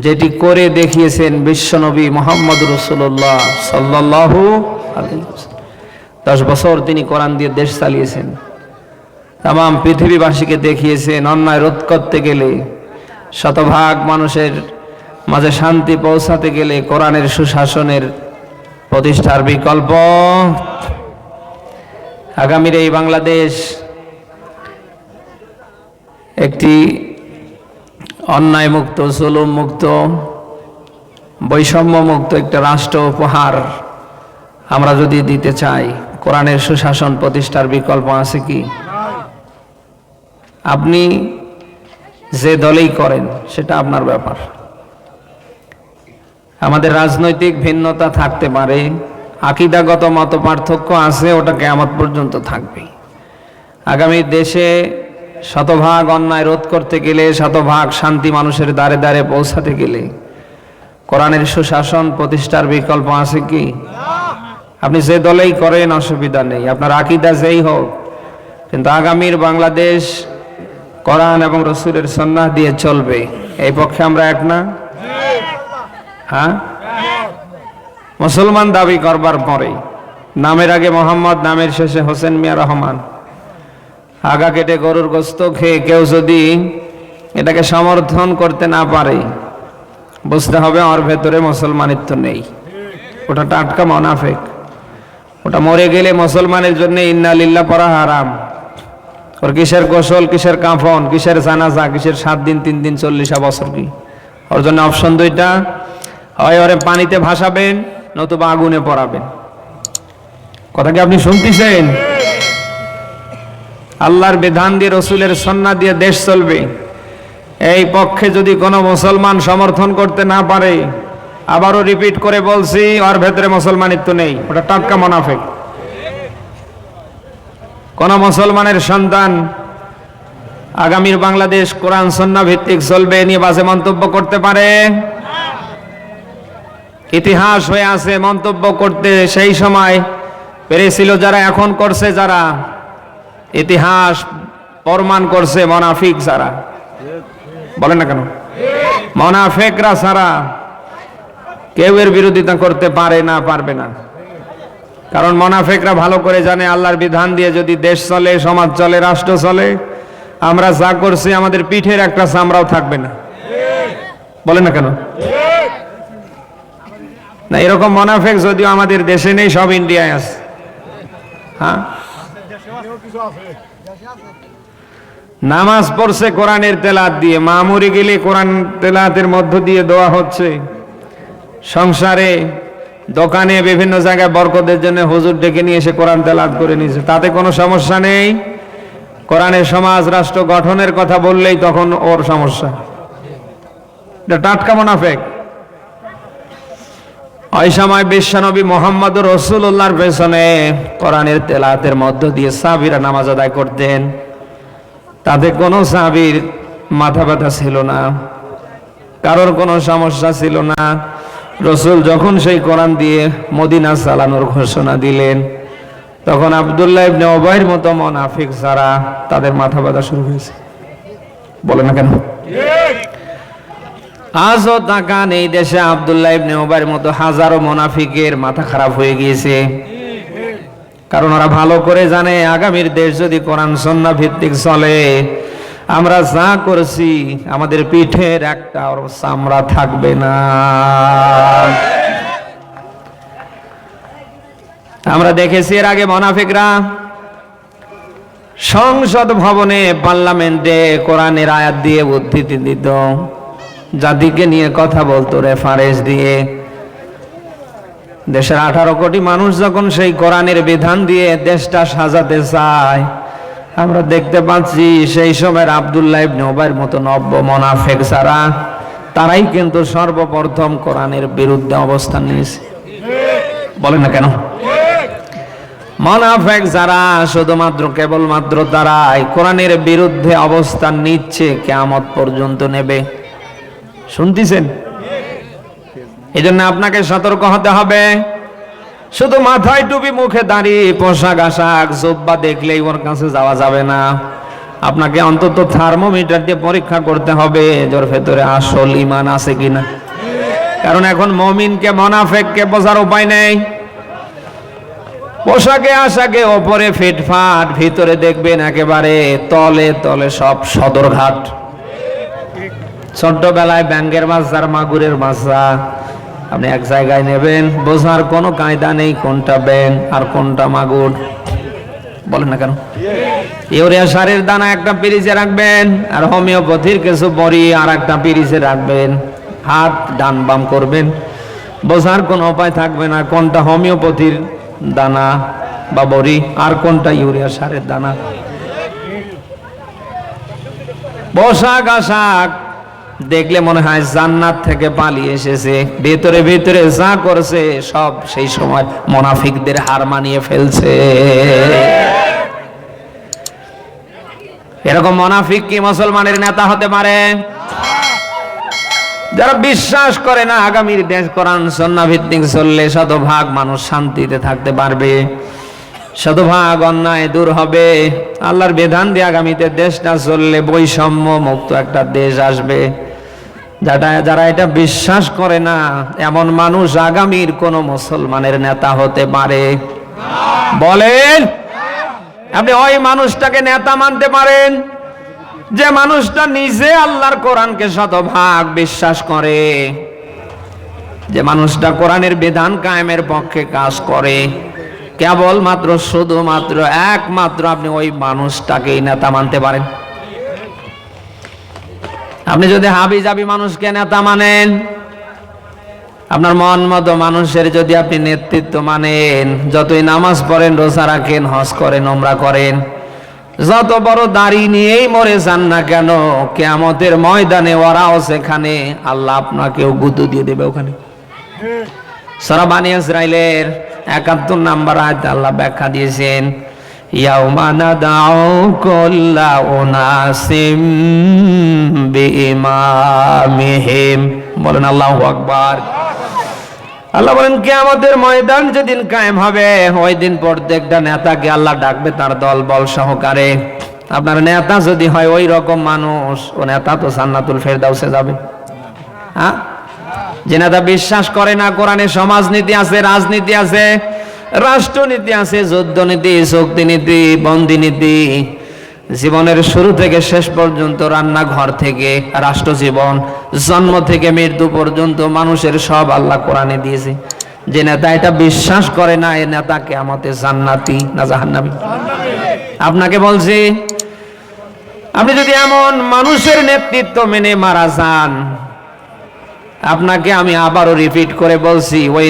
যেটি করে দেখিয়েছেন বিশ্বনবী মুহাম্মদ রাসূলুল্লাহ সাল্লাল্লাহু আলাইহি ওয়াসাল্লাম। 10 বছর তিনি কোরআন দিয়ে দেশ চালিয়েছেন, তাম পৃথিবীবাসীকে দেখিয়েছেন অন্যায় রোধ করতে গেলে, শতভাগ মানুষের মাঝে শান্তি পৌঁছাতে গেলে কোরআনের সুশাসনের প্রতিষ্ঠার বিকল্প। আগামীর এই বাংলাদেশ একটি অন্যায় মুক্ত, জুলুম মুক্ত, বৈষম্য মুক্ত একটা রাষ্ট্র উপহার আমরা যদি দিতে চাই, কোরআনের সুশাসন প্রতিষ্ঠার বিকল্প আছে কি? আপনি যে দলেই করেন সেটা আপনার ব্যাপার। আমাদের রাজনৈতিক ভিন্নতা থাকতে পারে, আকীদাগত মত পার্থক্য আছে, ওটা কিয়ামত পর্যন্ত থাকবে। আগামী দেশে শতভাগ অন্যায় রোধ করতে গেলে, শতভাগ শান্তি মানুষের দ্বারে দ্বারে পৌঁছাতে গেলে কোরআনের সুশাসন প্রতিষ্ঠার বিকল্প আছে কি? আপনি যে দলেই করেন অসুবিধা নেই, আপনার আকীদা যেই হোক, কিন্তু আগামীর বাংলাদেশ কোরআন এবং রাসূলের সুন্নাহ দিয়ে চলবে, এই পক্ষে আমরা এক না? হ্যাঁ, মুসলমান দাবি করবার পরে নামের আগে মোহাম্মদ, নামের শেষে হোসেন মিয়া রহমান, আগা কেটে গরুর গোস্ত খেয়ে কেউ যদি এটাকে সমর্থন করতে না পারে, বুঝতে হবে ওর ভেতরে মুসলমানিত্ব নেই, ওটা টাটকা মুনাফিক। ওটা মরে গেলে মুসলমানের জন্য ইন্না লিল্লাহ পড়া হারাম। ওর কিসের গোসল, কিসের কাফন, কিসের জানাজা, কিসের 7 দিন 3 দিন 40 বছর কি? ওর জন্য অপশন দুইটা, হয় ওরে পানিতে ভাসাবেন, নতুবা আগুনে পড়াবেন। কথা কি আপনি শুনতেছেন? আল্লাহর বিধান দিয়ে, রসুলের সুন্নাহ দিয়ে দেশ চলবে, এই পক্ষে যদি কোনো মুসলমান সমর্থন করতে না পারে, আবারও রিপিট করে বলছি, ওর ভেতরে মুসলমানিত্ব নেই, ওটা টাটকা মুনাফিক। কোন মুসলমানের সন্তান আগামীর বাংলাদেশ কোরআন সুন্নাহ ভিত্তিক চলবে নিয়ে বাজে মন্তব্য করতে পারে? ইতিহাস হয়ে আছে মন্তব্য করতে, সেই সময় পেরেছিল যারা, এখন করছে যারা। ইতিহাস প্রমাণ করছে মুনাফিক যারা, বলেন না কেন? মুনাফিকরা ছাড়া কেউ এর বিরোধিতা করতে পারে না, পারবে না। কারণ মুনাফিকরা ভালো করে জানে আল্লাহর বিধান দিয়ে যদি দেশ চলে, সমাজ চলে, রাষ্ট্র চলে, আমরা যা করছি আমাদের পিঠের একটা চামড়াও থাকবে না। বলেন না কেন? না, এরকম মুনাফিক যদিও আমাদের দেশে নেই, সব ইন্ডিয়ায় আছে। হ্যাঁ, নামাজ পড়ছে কোরআনের তেলাওয়াত দিয়ে, মামুরি গেলে কোরআন তেলাওয়াতের মধ্য দিয়ে দোয়া হচ্ছে। সংসারে, দোকানে, বিভিন্ন জায়গায় বরকতের জন্য হুজুর ডেকে নিয়ে এসে কোরআন তেলাওয়াত করে নিয়েছে, তাতে কোনো সমস্যা নেই। কোরআনের সমাজ রাষ্ট্র গঠনের কথা বললেই তখন ওর সমস্যা। এটা টাটকা মুনাফিক। ওই সময় বিশ্বনবী মুহাম্মদ রাসূলুল্লাহর পেছনে কোরআনের তেলাওয়াতের মধ্য দিয়ে সাহাবীরা নামাজ আদায় করতেন, তাতে কোনো সাহাবীর মাথা ব্যথা ছিল না, কারোর কোনো সমস্যা ছিল না। রাসূল যখন সেই কোরআন দিয়ে মদিনা চালানোর ঘোষণা দিলেন, তখন আব্দুল্লাহ ইবনে উবাইর মতো মুনাফিক যারা, তাদের মাথা ব্যথা শুরু হয়েছে। বলে না কেন? আজও তাকান, এই দেশে আব্দুল্লাহ ইবনে উবাইর মতো হাজারো মুনাফিকের মাথা খারাপ হয়ে গিয়েছে। কারণ ওরা ভালো করে জানে আগামীর দেশ যদি কোরআন সুন্নাহ ভিত্তিক চলে, আমরা যা করছি আমাদের পিঠের একটা চামড়া থাকবে না। আমরা দেখেছি এর আগে মুনাফিকরা সংসদ ভবনে, পার্লামেন্টে কোরআনের আয়াত দিয়ে উদ্ধৃতি দিত, জাতিকে নিয়ে কথা বলতো রেফারেন্স দিয়ে। দেশের 18 কোটি মানুষ যখন সেই কোরআনের বিধান দিয়ে দেশটা সাজাতে চায়, আমরা দেখতে পাচ্ছি সেই সময়ের আব্দুল্লাহ ইবনে উবাইর মতো নব্য মুনাফিক যারা, তারাই কিন্তু সর্বপ্রথম কোরআনের বিরুদ্ধে অবস্থান নিয়েছে। বলেন না কেন? মুনাফিক যারা, শুধুমাত্র কেবলমাত্র তারাই কোরআনের বিরুদ্ধে অবস্থান নিচ্ছে, কিয়ামত পর্যন্ত নেবে। শুনতেছেন? এই জন্য আপনাকে সতর্ক হতে হবে। শুধু মাথায় টুপি, মুখে দাড়ি, পোশাক আশাক, জুব্বা দেখলেই ওর কাছে যাওয়া যাবে না। আপনাকে অন্তত থার্মোমিটার দিয়ে পরীক্ষা করতে হবে যার ভেতরে আসল ঈমান আছে কিনা। কারণ এখন মুমিনকে মুনাফিককে বোঝার উপায় নেই। পোশাকে আশাকে ওপরে ফিটফাট, ভিতরে দেখবেন একেবারে তলে তলে সব সদরঘাট। ছোট্টবেলায় ব্যাঙ্গের বাচ্চা মাগুরের বাচ্চা আপনি এক জায়গায় নেবেন, বোঝার কোনো কায়দা নেই কোনটা ব্যাং আর কোনটা মাগুর। বলেন না কেন? ইউরিয়া সারের দানা একটা পিরিচে রাখবেন, আর হোমিওপ্যাথির কিছু বড়ি আর একটা পিরিচে রাখবেন। হাত ডান বাম করবেন, বোঝার কোনো উপায় থাকবে না কোনটা হোমিওপ্যাথির দানা বা বড়ি আর কোনটা ইউরিয়া সারের দানা। পোশাক আশাক দেখলে মনে হয় জান্নাত থেকে পালিয়ে এসেছে, ভেতরে ভেতরে যা করছে সব সেই সময় মুনাফিকদের হার মানিয়ে ফেলছে। এরকম মুনাফিক কি মুসলমানের নেতা হতে পারে? যারা বিশ্বাস করে না আগামীর দেশ কোরআন সুন্নাহ ভিত্তিক চললে শতভাগ মানুষ শান্তিতে থাকতে পারবে, শতভাগ অন্যায় দূর হবে, আল্লাহর বিধান দিয়ে আগামীতে দেশটা চললে বৈষম্য মুক্ত একটা দেশ আসবে। যারা এটা বিশ্বাস করে না এমন মানুষ আগামীর কোন মুসলমানের নেতা হতে পারে? বলেন। আপনি ওই মানুষটাকে নেতা মানতে পারেন যে মানুষটা নিজে আল্লাহর কোরআনকে শতভাগ বিশ্বাস করে, যে মানুষটা কোরআনের বিধান কায়েমের পক্ষে কাজ করে, কেবলমাত্র শুধুমাত্র একমাত্র আপনি ওই মানুষটাকেই নেতা মানতে পারেন। আপনি যদি হাবি জাবি মানুষকে নেতা মানেন, আপনার মন মতো মানুষের যদি আপনি নেতৃত্ব মানেন, যতই নামাজ পড়েন, রোজা রাখেন, হজ করেন, ওমরা করেন, যত বড় দাড়ি নিয়েই মরে যান না কেন, কিয়ামতের ময়দানে ওরাও সেখানে, আল্লাহ আপনাকেও গুঁতো দিয়ে দেবে ওখানে। সূরা বনী ইসরাঈলের ৭১ নম্বর আয়াতে আল্লাহ ব্যাখ্যা দিয়েছেন, ইয়াউমা নাদাউ কুল্লা উনাসিম বিইমামিহিম। বলেন আল্লাহু আকবার। আল্লাহ বলেন কিয়ামতের ময়দান যেদিন কায়েম হবে, ওই দিন প্রত্যেকটা নেতাকে আল্লাহ ডাকবে তার দল বল সহকারে। আপনার নেতা যদি হয় ওই রকম মানুষ, ও নেতা তো জান্নাতুল ফেরদাউসে যাবে। হ্যাঁ, যে নেতা বিশ্বাস করে না কোরআনে সমাজনীতি আছে, রাজনীতি আছে, রাষ্ট্রনীতি আছে, যুদ্ধনীতি, শক্তিনীতি, বন্দিনীতি, জীবনের শুরু থেকে শেষ পর্যন্ত, রান্নাঘর থেকে রাষ্ট্র জীবন, জন্ম থেকে মৃত্যু পর্যন্ত মানুষের সব আল্লাহ কোরআনে দিয়েছে। যে নেতা এটা বিশ্বাস করে না, এ নেতা কিয়ামতে জান্নাতি না জাহান্নামী? আপনাকে বলছি, আপনি যদি এমন মানুষের নেতৃত্ব মেনে মারা যান, আপনাকে আমি আবারও রিপিট করে বলছি, ওই